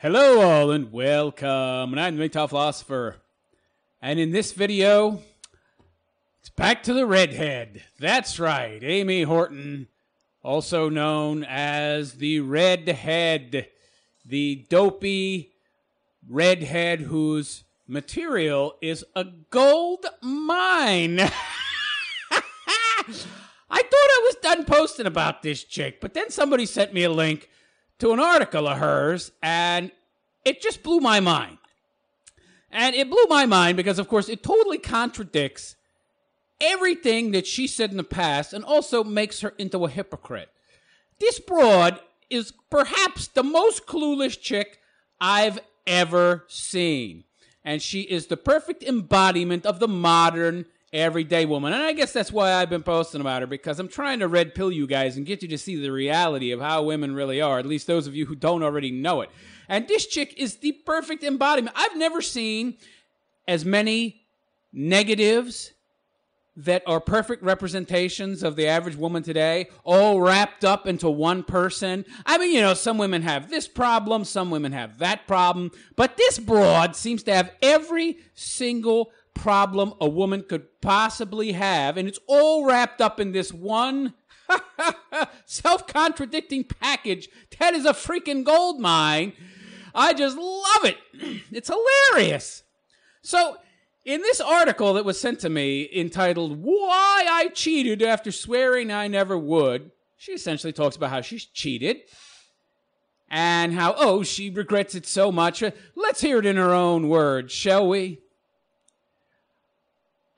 Hello all and welcome, and I'm the mgtowphilosopher. And in this video, it's back to the redhead. That's right, Amy Horton, also known as the redhead, the dopey redhead whose material is a gold mine. I thought I was done posting about this chick, but then somebody sent me a link to an article of hers, and it just blew my mind. And it blew my mind because, of course, it totally contradicts everything that she said in the past and also makes her into a hypocrite. This broad is perhaps the most clueless chick I've ever seen. And she is the perfect embodiment of the modern everyday woman. And I guess that's why I've been posting about her, because I'm trying to red pill you guys and get you to see the reality of how women really are, at least those of you who don't already know it. And this chick is the perfect embodiment. I've never seen as many negatives that are perfect representations of the average woman today, all wrapped up into one person. I mean, you know, some women have this problem, some women have that problem, but this broad seems to have every single problem a woman could possibly have, and it's all wrapped up in this one self-contradicting package that is a freaking gold mine. I just love it. It's hilarious. So, in this article that was sent to me entitled, Why I Cheated After Swearing I Never Would, she essentially talks about how she's cheated and how, she regrets it so much. Let's hear it in her own words, shall we?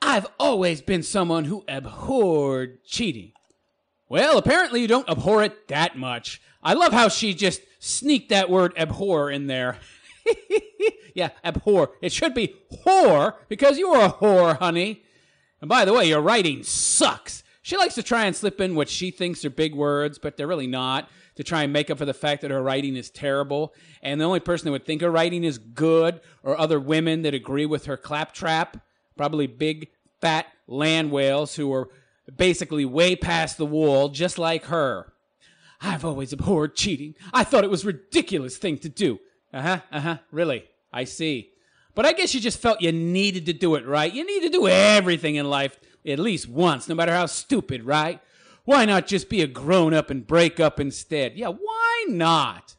I've always been someone who abhorred cheating. Well, apparently you don't abhor it that much. I love how she just sneaked that word abhor in there. Yeah, abhor. It should be whore, because you're a whore, honey. And by the way, your writing sucks. She likes to try and slip in what she thinks are big words, but they're really not, to try and make up for the fact that her writing is terrible. And the only person that would think her writing is good are other women that agree with her claptrap. Probably big, fat land whales who are basically way past the wall, just like her. I've always abhorred cheating. I thought it was a ridiculous thing to do. Really, I see. But I guess you just felt you needed to do it, right? You need to do everything in life at least once, no matter how stupid, right? Why not just be a grown-up and break up instead? Yeah, why not?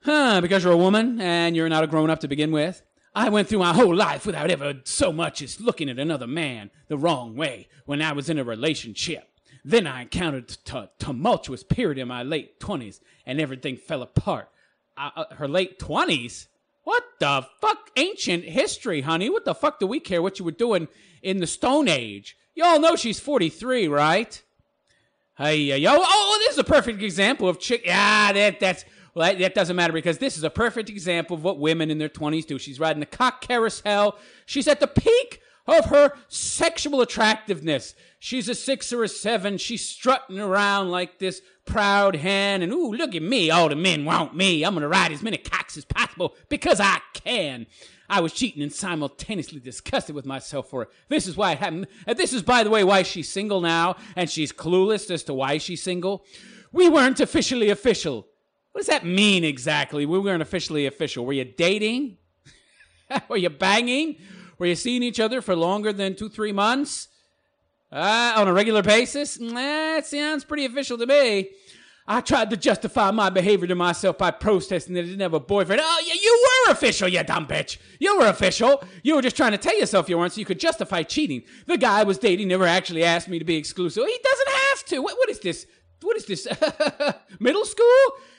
Because you're a woman and you're not a grown-up to begin with? I went through my whole life without ever so much as looking at another man the wrong way when I was in a relationship. Then I encountered a tumultuous period in my late 20s, and everything fell apart. Her late 20s? What the fuck? Ancient history, honey. What the fuck do we care what you were doing in the Stone Age? Y'all know she's 43, right? Hey, this is a perfect example of chick. That doesn't matter, because this is a perfect example of what women in their 20s do. She's riding the cock carousel. She's at the peak of her sexual attractiveness. She's a 6 or a 7. She's strutting around like this proud hen. And, ooh, look at me. All the men want me. I'm going to ride as many cocks as possible because I can. I was cheating and simultaneously disgusted with myself for it. This is why it happened. And this is, by the way, why she's single now. And she's clueless as to why she's single. We weren't officially official. What does that mean exactly? We weren't officially official. Were you dating? Were you banging? Were you seeing each other for longer than 2-3 months? On a regular basis? That sounds pretty official to me. I tried to justify my behavior to myself by protesting that I didn't have a boyfriend. Oh, you were official, you dumb bitch. You were official. You were just trying to tell yourself you weren't so you could justify cheating. The guy I was dating never actually asked me to be exclusive. He doesn't have to. What is this? What is this? Middle school?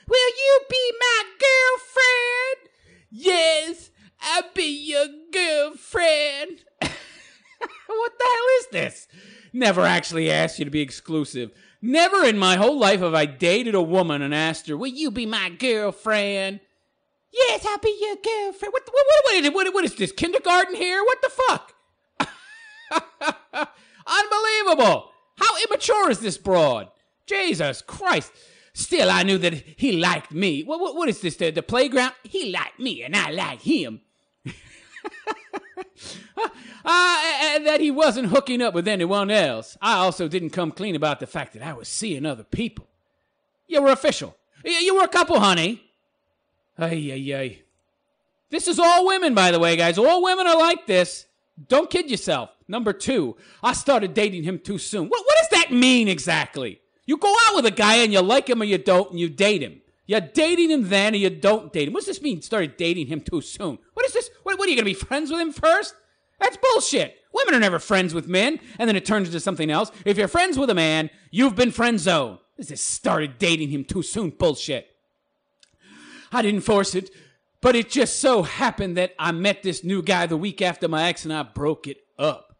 Will you be my girlfriend? Yes, I'll be your girlfriend. What the hell is this? Never actually asked you to be exclusive. Never in my whole life have I dated a woman and asked her, will you be my girlfriend? Yes, I'll be your girlfriend. What is this, kindergarten here? What the fuck? Unbelievable. How immature is this broad? Jesus Christ. Still, I knew that he liked me. What is this, the playground? He liked me, and I like him. And that he wasn't hooking up with anyone else. I also didn't come clean about the fact that I was seeing other people. You were official. You were a couple, honey. Ay. This is all women, by the way, guys. All women are like this. Don't kid yourself. Number 2, I started dating him too soon. What does that mean exactly? You go out with a guy and you like him or you don't, and you date him. You're dating him then or you don't date him. What does this mean, started dating him too soon? What is this? What are you going to be friends with him first? That's bullshit. Women are never friends with men, and then it turns into something else. If you're friends with a man, you've been friend zoned. This is started dating him too soon bullshit. I didn't force it, but it just so happened that I met this new guy the week after my ex and I broke it up.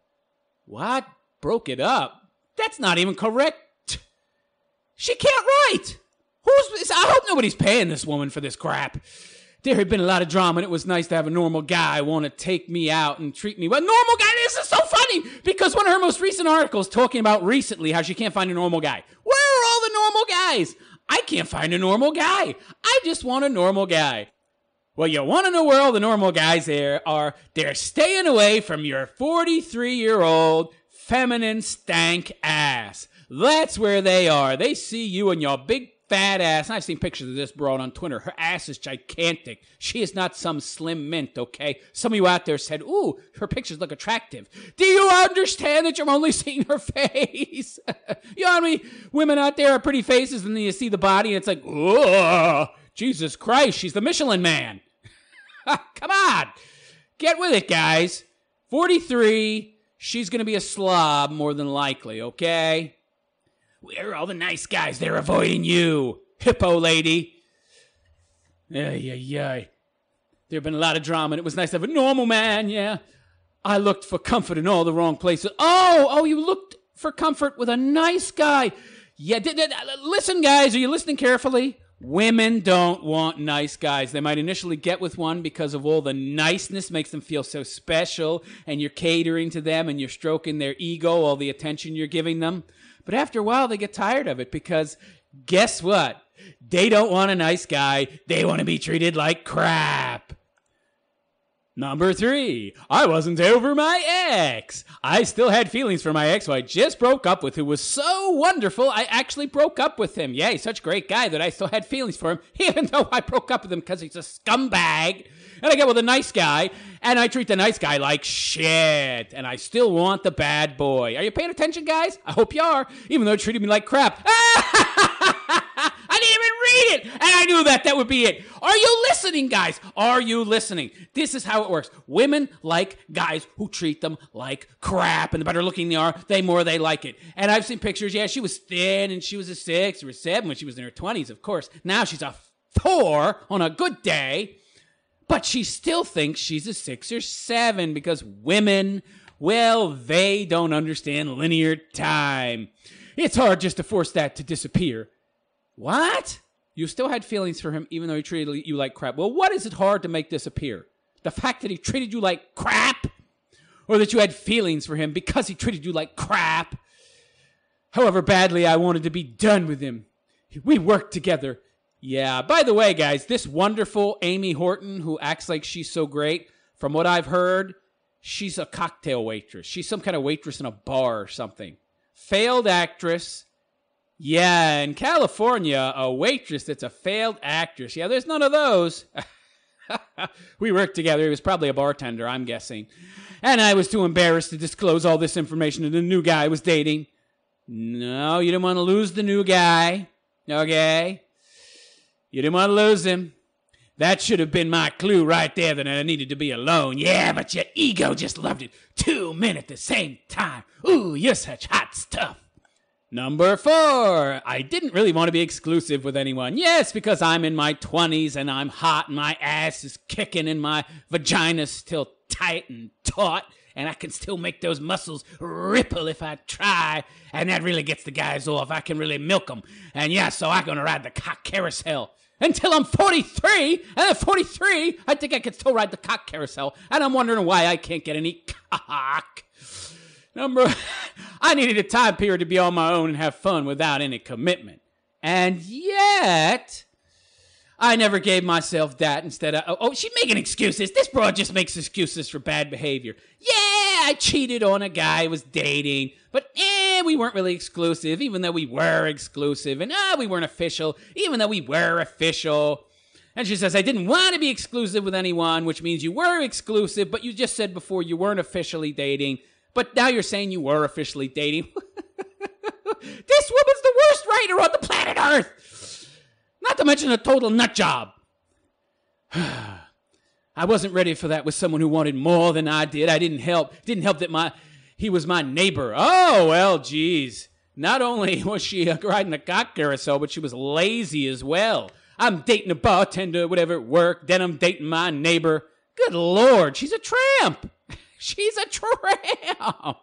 What? Broke it up? That's not even correct. She can't write. I hope nobody's paying this woman for this crap. There had been a lot of drama, and it was nice to have a normal guy want to take me out and treat me. But normal guy, this is so funny, because one of her most recent articles talking about recently how she can't find a normal guy. Where are all the normal guys? I can't find a normal guy. I just want a normal guy. Well, you want to know where all the normal guys are? They're staying away from your 43-year-old feminine stank ass. That's where they are. They see you and your big fat ass. And I've seen pictures of this broad on Twitter. Her ass is gigantic. She is not some slim mint, okay? Some of you out there said, ooh, her pictures look attractive. Do you understand that you're only seeing her face? You know how many women out there are pretty faces and then you see the body and it's like, oh, Jesus Christ, she's the Michelin Man. Come on. Get with it, guys. 43, she's going to be a slob more than likely, okay? Where are all the nice guys? They're avoiding you, hippo lady. There have been a lot of drama, and it was nice to have a normal man, yeah. I looked for comfort in all the wrong places. Oh, you looked for comfort with a nice guy. Yeah, listen, guys, are you listening carefully? Women don't want nice guys. They might initially get with one because of all the niceness makes them feel so special, and you're catering to them, and you're stroking their ego, all the attention you're giving them. But after a while, they get tired of it because guess what? They don't want a nice guy. They want to be treated like crap. Number 3, I wasn't over my ex. I still had feelings for my ex who I just broke up with, who was so wonderful, I actually broke up with him. Yeah, he's such a great guy that I still had feelings for him, even though I broke up with him because he's a scumbag. And I get with a nice guy, and I treat the nice guy like shit. And I still want the bad boy. Are you paying attention, guys? I hope you are, even though it treated me like crap. I didn't even read it, and I knew that would be it. Are you listening, guys? Are you listening? This is how it works. Women like guys who treat them like crap, and the better looking they are, the more they like it. And I've seen pictures. Yeah, she was thin, and she was a 6 or a 7 when she was in her 20s, of course. Now she's a 4 on a good day. But she still thinks she's a 6 or 7 because women, well, they don't understand linear time. It's hard just to force that to disappear. What? You still had feelings for him even though he treated you like crap. Well, what is it hard to make disappear? The fact that he treated you like crap? Or that you had feelings for him because he treated you like crap? However badly I wanted to be done with him. We worked together. Yeah, by the way, guys, this wonderful Amy Horton who acts like she's so great, from what I've heard, she's a cocktail waitress. She's some kind of waitress in a bar or something. Failed actress. Yeah, in California, a waitress that's a failed actress. Yeah, there's none of those. We worked together. He was probably a bartender, I'm guessing. And I was too embarrassed to disclose all this information to the new guy I was dating. No, you didn't want to lose the new guy. Okay? You didn't want to lose him. That should have been my clue right there that I needed to be alone. Yeah, but your ego just loved it. 2 men at the same time. Ooh, you're such hot stuff. Number 4, I didn't really want to be exclusive with anyone. Yes, because I'm in my 20s and I'm hot and my ass is kicking and my vagina's still tight and taut and I can still make those muscles ripple if I try. And that really gets the guys off. I can really milk them. And yeah, so I'm going to ride the cock carousel until I'm 43. And at 43, I think I can still ride the cock carousel. And I'm wondering why I can't get any cock. I needed a time period to be on my own and have fun without any commitment. And yet, I never gave myself that. Instead of, she's making excuses. This broad just makes excuses for bad behavior. Yeah, I cheated on a guy I was dating. But we weren't really exclusive, even though we were exclusive. And we weren't official, even though we were official. And she says, I didn't want to be exclusive with anyone, which means you were exclusive, but you just said before you weren't officially dating. But now you're saying you were officially dating. This woman's the worst writer on the planet Earth. Not to mention a total nut job. I wasn't ready for that with someone who wanted more than I did. I didn't help that he was my neighbor. Oh, well, geez. Not only was she riding a cock carousel, but she was lazy as well. I'm dating a bartender, whatever, at work. Then I'm dating my neighbor. Good Lord, she's a tramp. She's a tramp.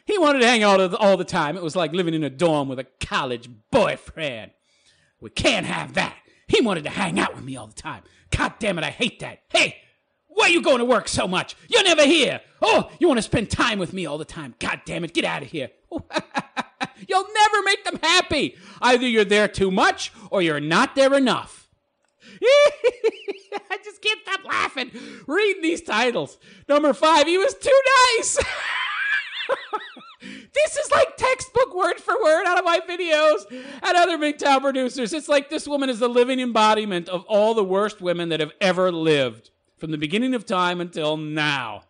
He wanted to hang out all the time. It was like living in a dorm with a college boyfriend. We can't have that. He wanted to hang out with me all the time. God damn it, I hate that. Hey, why are you going to work so much? You're never here. Oh, you want to spend time with me all the time. God damn it, get out of here. You'll never make them happy. Either you're there too much or you're not there enough. I just can't stop laughing reading these titles. Number 5, he was too nice. This is like textbook word for word out of my videos and other big town producers. It's like this woman is the living embodiment of all the worst women that have ever lived from the beginning of time until now.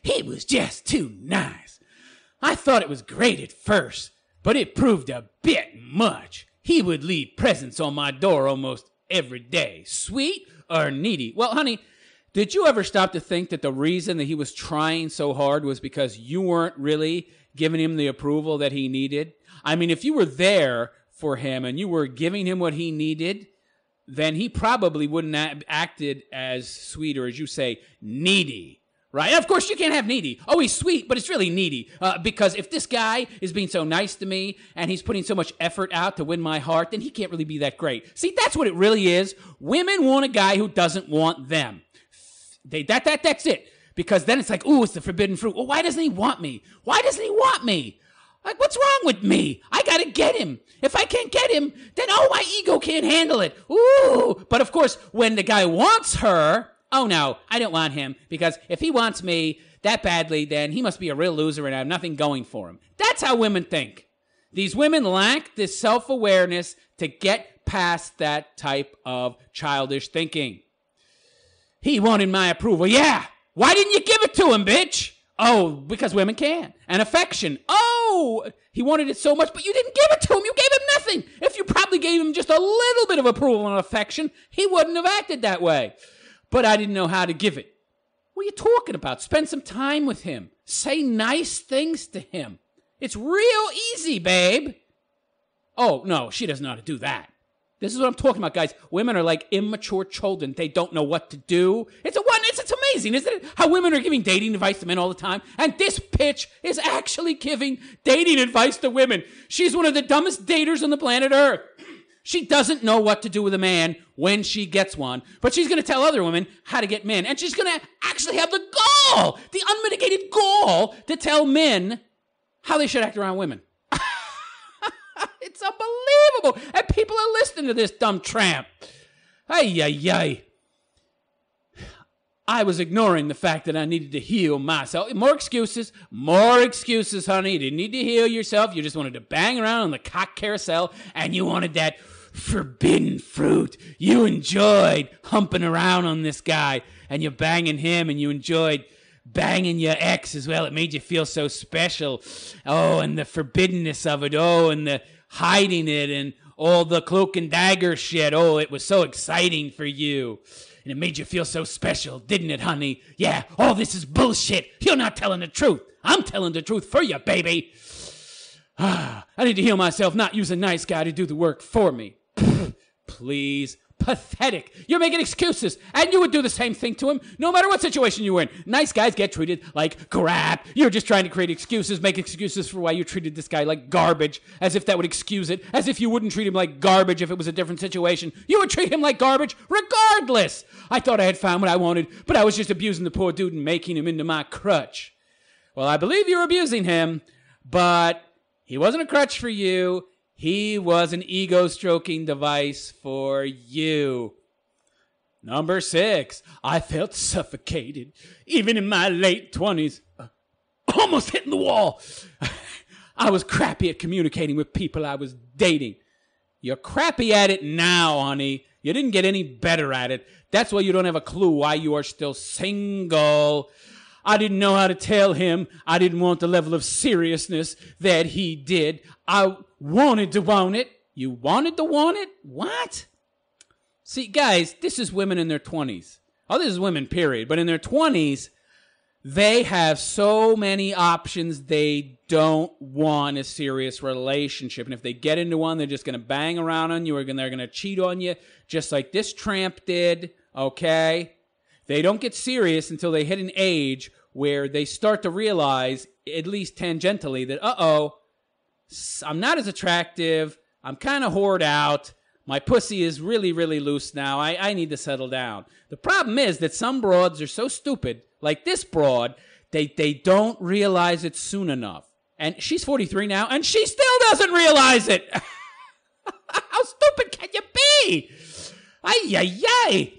He was just too nice. I thought it was great at first, but it proved a bit much. He would leave presents on my door almost every day, sweet or needy. Well, honey, did you ever stop to think that the reason that he was trying so hard was because you weren't really giving him the approval that he needed? I mean, if you were there for him and you were giving him what he needed, then he probably wouldn't have acted as sweet or, as you say, needy. Right? Of course, you can't have needy. Oh, he's sweet, but it's really needy. Because if this guy is being so nice to me and he's putting so much effort out to win my heart, then he can't really be that great. See, that's what it really is. Women want a guy who doesn't want them. That's it. Because then it's like, ooh, it's the forbidden fruit. Well, why doesn't he want me? Why doesn't he want me? Like, what's wrong with me? I gotta get him. If I can't get him, then, oh, my ego can't handle it. Ooh. But of course, when the guy wants her, oh, no, I don't want him, because if he wants me that badly, then he must be a real loser and I have nothing going for him. That's how women think. These women lack this self-awareness to get past that type of childish thinking. He wanted my approval. Yeah. Why didn't you give it to him, bitch? Oh, because women can. And affection. Oh, he wanted it so much, but you didn't give it to him. You gave him nothing. If you probably gave him just a little bit of approval and affection, he wouldn't have acted that way. But I didn't know how to give it. What are you talking about? Spend some time with him. Say nice things to him. It's real easy, babe. Oh, no, she doesn't know how to do that. This is what I'm talking about, guys. Women are like immature children. They don't know what to do. It's amazing, isn't it? How women are giving dating advice to men all the time. And this bitch is actually giving dating advice to women. She's one of the dumbest daters on the planet Earth. She doesn't know what to do with a man when she gets one, but she's going to tell other women how to get men. And she's going to actually have the gall, the unmitigated gall, to tell men how they should act around women. It's unbelievable. And people are listening to this dumb tramp. Ay, ay, ay. I was ignoring the fact that I needed to heal myself. More excuses, honey. You didn't need to heal yourself. You just wanted to bang around on the cock carousel, and you wanted that forbidden fruit. You enjoyed humping around on this guy, and you're banging him, and you enjoyed banging your ex as well. It made you feel so special. Oh, and the forbiddenness of it. Oh, and the hiding it, and all the cloak and dagger shit. Oh, it was so exciting for you. And it made you feel so special, didn't it, honey? Yeah, all this is bullshit. You're not telling the truth. I'm telling the truth for you, baby. I need to heal myself, not use a nice guy to do the work for me. Please. Pathetic. You're making excuses. And you would do the same thing to him, no matter what situation you were in. Nice guys get treated like crap. You're just trying to create excuses, make excuses for why you treated this guy like garbage, as if that would excuse it, as if you wouldn't treat him like garbage if it was a different situation. You would treat him like garbage regardless. I thought I had found what I wanted, but I was just abusing the poor dude and making him into my crutch. Well, I believe you're abusing him, but he wasn't a crutch for you. He was an ego-stroking device for you. Number 6, I felt suffocated, even in my late 20s, almost hitting the wall. I was crappy at communicating with people I was dating. You're crappy at it now, honey. You didn't get any better at it. That's why you don't have a clue why you are still single. I didn't know how to tell him. I didn't want the level of seriousness that he did. I wanted to want it. You wanted to want it? What? See, guys, this is women in their 20s. Oh, this is women, period. But in their 20s, they have so many options. They don't want a serious relationship. And if they get into one, they're just going to bang around on you, or they're going to cheat on you, just like this tramp did, okay? They don't get serious until they hit an age where they start to realize, at least tangentially, that, I'm not as attractive. I'm kind of whored out. My pussy is really, really loose now. I need to settle down. The problem is that some broads are so stupid, like this broad, they don't realize it soon enough. And she's 43 now, and she still doesn't realize it. How stupid can you be? Ay, ay, ay.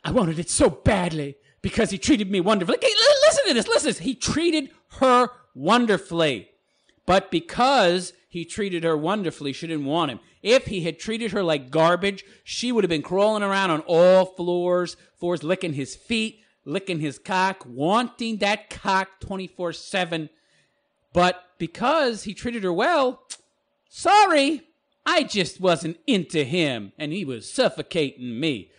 I wanted it so badly because he treated me wonderfully. Okay, listen to this. Listen to this. He treated her wonderfully. But because he treated her wonderfully, she didn't want him. If he had treated her like garbage, she would have been crawling around on all floors, licking his feet, licking his cock, wanting that cock 24/7. But because he treated her well, sorry, I just wasn't into him, and he was suffocating me.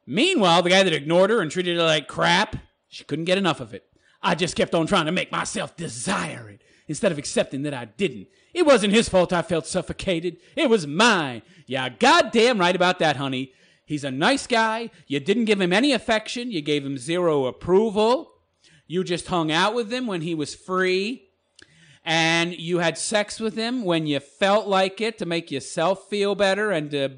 Meanwhile, the guy that ignored her and treated her like crap, she couldn't get enough of it. I just kept on trying to make myself desire it, instead of accepting that I didn't. It wasn't his fault I felt suffocated. It was mine. Yeah, goddamn right about that, honey. He's a nice guy. You didn't give him any affection. You gave him zero approval. You just hung out with him when he was free. And you had sex with him when you felt like it to make yourself feel better and to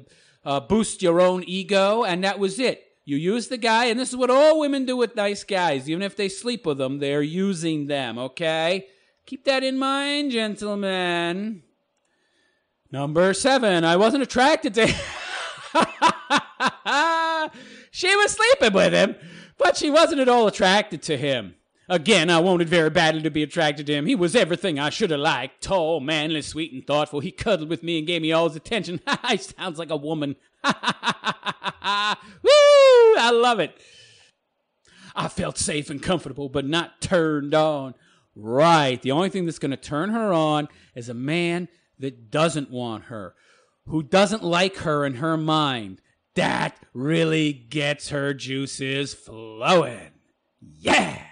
boost your own ego. And that was it. You used the guy, and this is what all women do with nice guys. Even if they sleep with them, they're using them, okay? Keep that in mind, gentlemen. Number 7, I wasn't attracted to him. She was sleeping with him, but she wasn't at all attracted to him. Again, I wanted very badly to be attracted to him. He was everything I should have liked. Tall, manly, sweet, and thoughtful. He cuddled with me and gave me all his attention. He sounds like a woman. Woo! I love it. I felt safe and comfortable, but not turned on. Right. The only thing that's going to turn her on is a man that doesn't want her, who doesn't like her in her mind. That really gets her juices flowing. Yeah.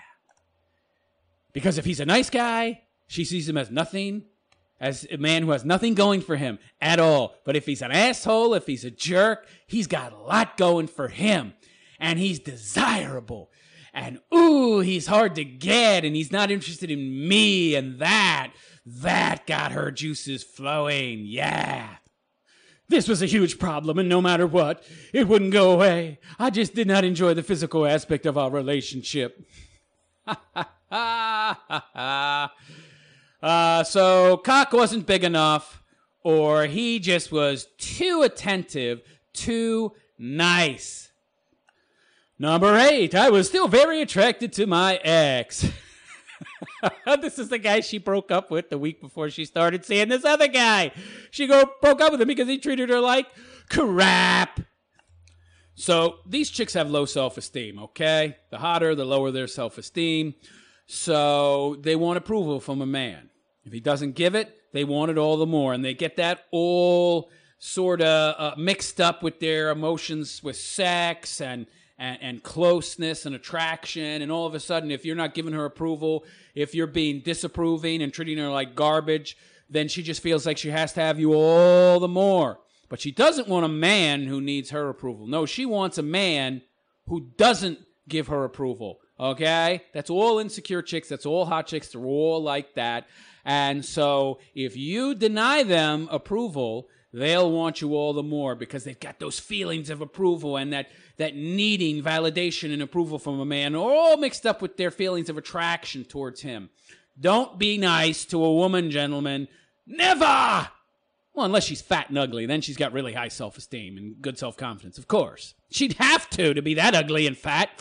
Because if he's a nice guy, she sees him as nothing, as a man who has nothing going for him at all. But if he's an asshole, if he's a jerk, he's got a lot going for him. And he's desirable. And, ooh, he's hard to get, and he's not interested in me, and that got her juices flowing, yeah. This was a huge problem, and no matter what, it wouldn't go away. I just did not enjoy the physical aspect of our relationship. So, cock wasn't big enough, or he just was too attentive, too nice. Number 8, I was still very attracted to my ex. This is the guy she broke up with the week before she started seeing this other guy. She broke up with him because he treated her like crap. So these chicks have low self-esteem, okay? The hotter, the lower their self-esteem. So they want approval from a man. If he doesn't give it, they want it all the more. And they get that all sort of mixed up with their emotions with sex and closeness and attraction, and all of a sudden, if you're not giving her approval, if you're being disapproving and treating her like garbage, then she just feels like she has to have you all the more. But she doesn't want a man who needs her approval. No, she wants a man who doesn't give her approval, okay? That's all insecure chicks. That's all hot chicks. They're all like that. And so if you deny them approval, they'll want you all the more because they've got those feelings of approval and that needing validation and approval from a man, all mixed up with their feelings of attraction towards him. Don't be nice to a woman, gentlemen. Never! Well, unless she's fat and ugly. Then she's got really high self-esteem and good self-confidence, of course. She'd have to be that ugly and fat.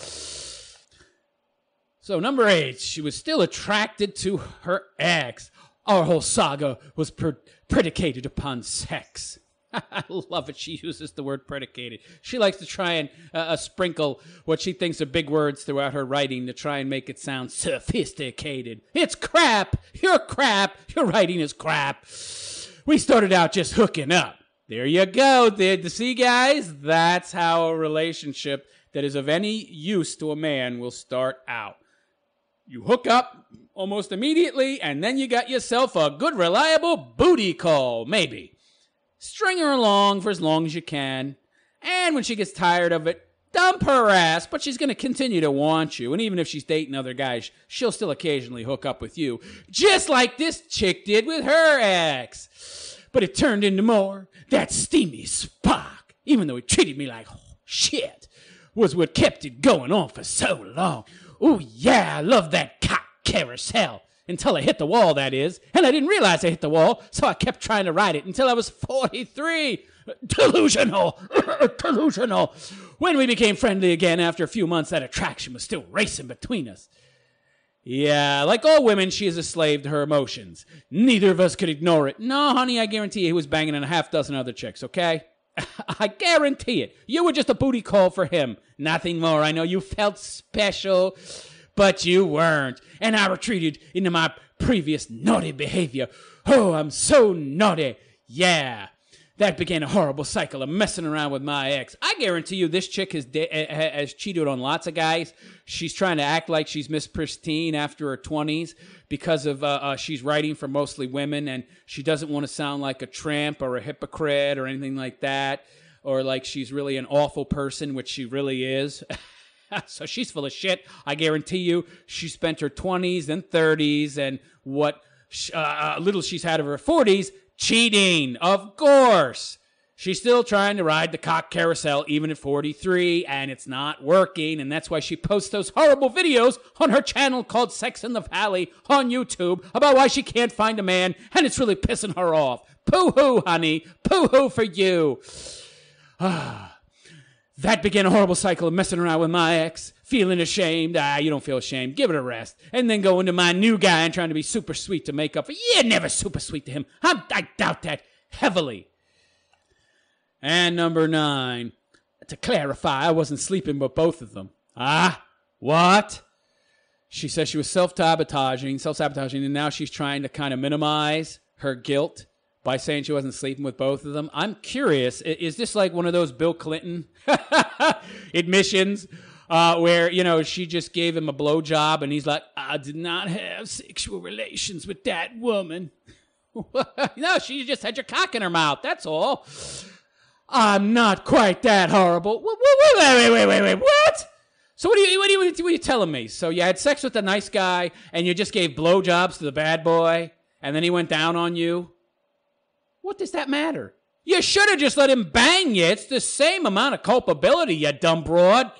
So, number 8, she was still attracted to her ex. Our whole saga was predicated upon sex. I love it. She uses the word predicated. She likes to try and sprinkle what she thinks are big words throughout her writing to try and make it sound sophisticated. It's crap. You're crap. Your writing is crap. We started out just hooking up. There you go. See, guys? That's how a relationship that is of any use to a man will start out. You hook up almost immediately, and then you got yourself a good, reliable booty call, maybe. String her along for as long as you can, and when she gets tired of it, dump her ass, but she's going to continue to want you, and even if she's dating other guys, she'll still occasionally hook up with you, just like this chick did with her ex. But it turned into more. That steamy spark, even though it treated me like shit, was what kept it going on for so long. Ooh, yeah, I love that cock carousel. Until I hit the wall, that is. And I didn't realize I hit the wall, so I kept trying to ride it until I was 43. Delusional. Delusional. When we became friendly again after a few months, that attraction was still racing between us. Yeah, like all women, she is a slave to her emotions. Neither of us could ignore it. No, honey, I guarantee you he was banging on a half dozen other chicks, okay? I guarantee it. You were just a booty call for him. Nothing more. I know you felt special, but you weren't. And I retreated into my previous naughty behavior. Oh, I'm so naughty. Yeah. That began a horrible cycle of messing around with my ex. I guarantee you this chick has cheated on lots of guys. She's trying to act like she's Miss Pristine after her 20s because of she's writing for mostly women, and she doesn't want to sound like a tramp or a hypocrite or anything like that, or like she's really an awful person, which she really is. So she's full of shit. I guarantee you she spent her 20s and 30s and what little she's had of her 40s cheating, of course. She's still trying to ride the cock carousel even at 43, and it's not working, and that's why she posts those horrible videos on her channel called Sex in the Valley on YouTube about why she can't find a man, and it's really pissing her off. Poo-hoo, honey. Poo-hoo for you. That began a horrible cycle of messing around with my ex, feeling ashamed. You don't feel ashamed. Give it a rest. And then going to my new guy and trying to be super sweet to make up for. Yeah, never super sweet to him. I doubt that heavily. And number 9. To clarify, I wasn't sleeping with both of them. What? She says she was self-sabotaging, and now she's trying to kind of minimize her guilt by saying she wasn't sleeping with both of them. I'm curious, is this like one of those Bill Clinton admissions where, you know, she just gave him a blowjob and he's like, I did not have sexual relations with that woman. No, she just had your cock in her mouth, that's all. I'm not quite that horrible. Wait, what? So what are you telling me? So you had sex with a nice guy and you just gave blowjobs to the bad boy and then he went down on you? What does that matter? You should have just let him bang you. It's the same amount of culpability, you dumb broad.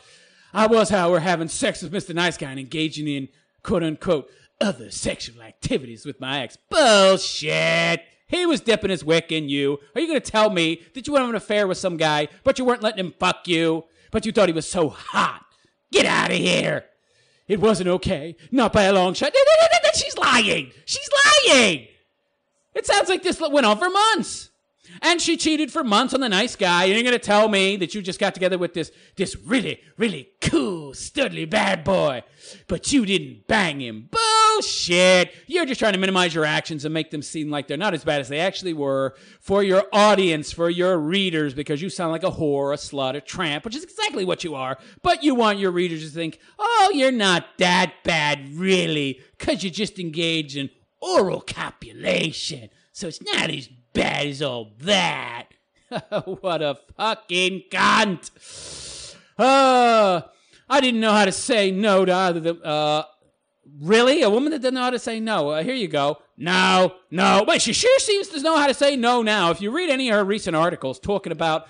I was, however, having sex with Mr. Nice Guy and engaging in, quote-unquote, other sexual activities with my ex. Bullshit. He was dipping his wick in you. Are you going to tell me that you went on an affair with some guy, but you weren't letting him fuck you, but you thought he was so hot? Get out of here. It wasn't okay. Not by a long shot. She's lying. She's lying. It sounds like this went on for months. And she cheated for months on the nice guy. And you're going to tell me that you just got together with this really, really cool, studly bad boy. But you didn't bang him. Bullshit. You're just trying to minimize your actions and make them seem like they're not as bad as they actually were for your audience, for your readers, because you sound like a whore, a slut, a tramp, which is exactly what you are. But you want your readers to think, oh, you're not that bad, really, because you just engaged in oral copulation. So it's not as bad as all that. What a fucking cunt. I didn't know how to say no to either of them. Really? A woman that doesn't know how to say no? Here you go. No. Wait, she sure seems to know how to say no now. If you read any of her recent articles talking about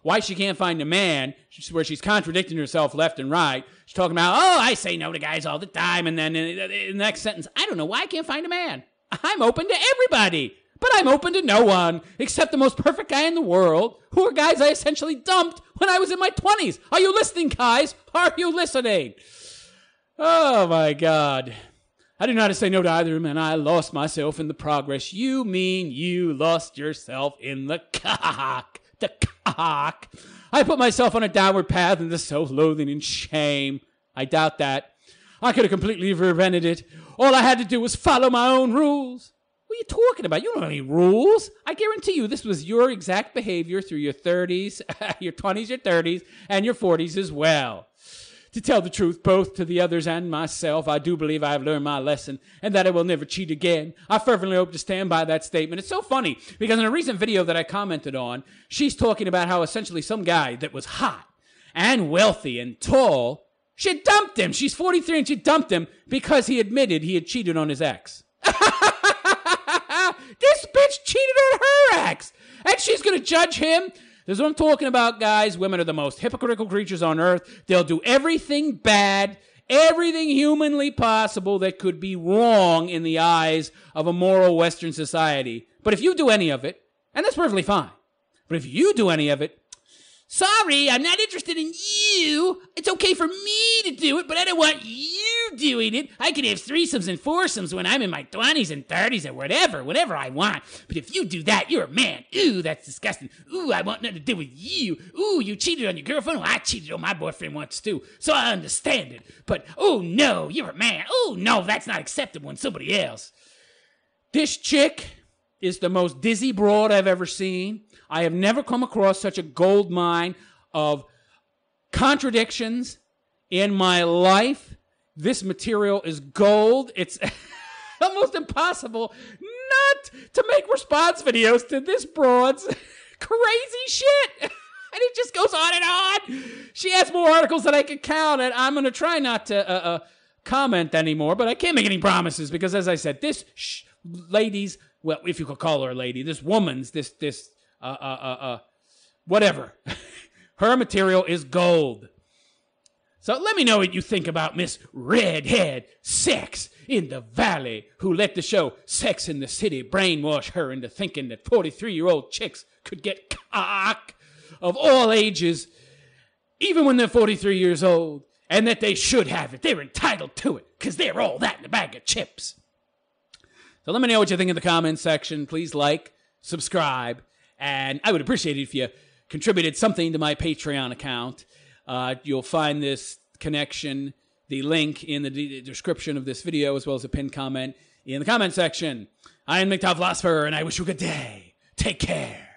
why she can't find a man, where she's contradicting herself left and right, she's talking about, I say no to guys all the time, and then in the next sentence, I don't know why I can't find a man. I'm open to everybody. But I'm open to no one, except the most perfect guy in the world, who are guys I essentially dumped when I was in my 20s. Are you listening, guys? Are you listening? Oh, my God. I didn't know how to say no to either of them, and I lost myself in the progress. You mean you lost yourself in the cock. The cock. I put myself on a downward path into self-loathing and shame. I doubt that. I could have completely prevented it. All I had to do was follow my own rules. What are you talking about? You don't have any rules. I guarantee you this was your exact behavior through your 30s, your 20s, your 30s, and your 40s as well. To tell the truth, both to the others and myself, I do believe I have learned my lesson and that I will never cheat again. I fervently hope to stand by that statement. It's so funny because in a recent video that I commented on, she's talking about how essentially some guy that was hot and wealthy and tall, she dumped him. She's 43 and she dumped him because he admitted he had cheated on his ex. This bitch cheated on her ex and she's going to judge him. This is what I'm talking about, guys. Women are the most hypocritical creatures on earth. They'll do everything bad, everything humanly possible that could be wrong in the eyes of a moral Western society. But if you do any of it, and that's perfectly fine, but if you do any of it, sorry, I'm not interested in you. It's okay for me to do it, but I don't want you doing it. I can have threesomes and foursomes when I'm in my 20s and 30s or whatever I want. But if you do that, you're a man. Ooh, that's disgusting. Ooh, I want nothing to do with you. Ooh, you cheated on your girlfriend? Well, I cheated on my boyfriend once too, so I understand it. But, oh no, you're a man. Oh no, that's not acceptable in somebody else. This chick is the most dizzy broad I've ever seen. I have never come across such a gold mine of contradictions in my life. This material is gold. It's almost impossible not to make response videos to this broad's crazy shit. And it just goes on and on. She has more articles than I can count, and I'm going to try not to comment anymore, but I can't make any promises because, as I said, this lady's, well, if you could call her a lady, this woman's, whatever. Her material is gold. So let me know what you think about Miss Redhead Sex in the Valley, who let the show Sex in the City brainwash her into thinking that 43-year-old chicks could get cock of all ages, even when they're 43 years old, and that they should have it. They're entitled to it, because they're all that in a bag of chips. So let me know what you think in the comments section. Please like, subscribe, and I would appreciate it if you contributed something to my Patreon account. You'll find this connection, the link in the description of this video, as well as a pinned comment in the comment section. I am mgtowphilosopher, and I wish you a good day. Take care.